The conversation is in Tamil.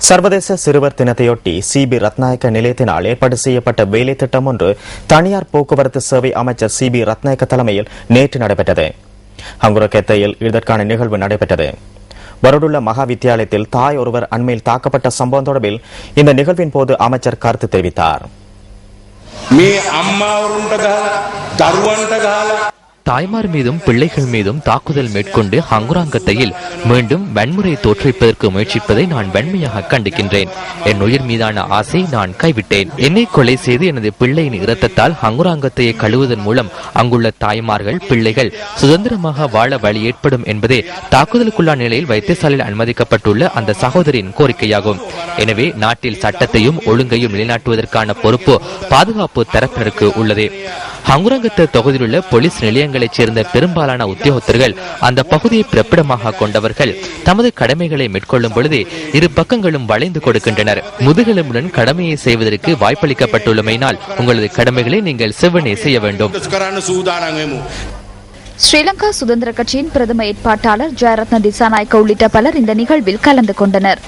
சர்வதேச சிறுவர் தினத்தையொட்டி சிபி ரத்நாயக்க நிலையத்தினால் ஏற்பாடு செய்யப்பட்ட வேலை திட்டம் ஒன்று தனியார் போக்குவரத்து சேவை அமைச்சர் சிபி ரத்நாயக்க தலைமையில் நேற்று நடைபெற்றது. ஹங்குரகெத்தையில் இதற்கான நிகழ்வு நடைபெற்றது. வருடுள்ள மகா வித்தியாலயத்தில் தாய் ஒருவர் அண்மையில் தாக்கப்பட்ட சம்பவம் தொடர்பில் இந்த நிகழ்வின் போது அமைச்சர் கருத்து தெரிவித்தார். தாய்மார் மீதும் பிள்ளைகள் மீதும் தாக்குதல் மேற்கொண்டு ஹங்குராங்கத்தையில் மீண்டும் வன்முறை தோற்றுவிப்பதற்கு முயற்சிப்பதை நான் வன்மையாக கண்டிக்கின்றேன். என் உயிர் மீதான ஆசை நான் கைவிட்டேன். என்னை கொலை செய்து எனது பிள்ளையின் இரத்தத்தால் ஹங்குராங்கத்தையை கழுவுவதன் மூலம் அங்குள்ள தாய்மார்கள் பிள்ளைகள் சுதந்திரமாக வாழ வழி ஏற்படும் என்பதே தாக்குதலுக்குள்ளான நிலையில் வைத்தியசாலையில் அனுமதிக்கப்பட்டுள்ள அந்த சகோதரியின் கோரிக்கையாகும். எனவே நாட்டில் சட்டத்தையும் ஒழுங்கையும் நிலைநாட்டுவதற்கான பொறுப்பு பாதுகாப்பு தரப்பினருக்கு உள்ளது. ஹங்குராங்கத்தை தொகுதியில் உள்ள போலீஸ் நிலையங்களைச் சேர்ந்த பெரும்பாலான உத்தியோகத்தர்கள் அந்த பகுதியை பிறப்பிடமாக கொண்டவர்கள் தமது கடமைகளை மேற்கொள்ளும் பொழுது இரு பக்கங்களும் வளைந்து கொடுக்கின்றனர். முதுகெலும்புடன் கடமையை செய்வதற்கு வாய்ப்பளிக்கப்பட்டுள்ளமையினால் உங்களது கடமைகளை நீங்கள் செவ்வனே செய்ய வேண்டும். ஸ்ரீலங்கா சுதந்திர கட்சியின் பிரதம ஏற்பாட்டாளர் ஜெயரத்ன திசாநாயக்க உள்ளிட்ட பலர் இந்த நிகழ்வில் கலந்து கொண்டனர்.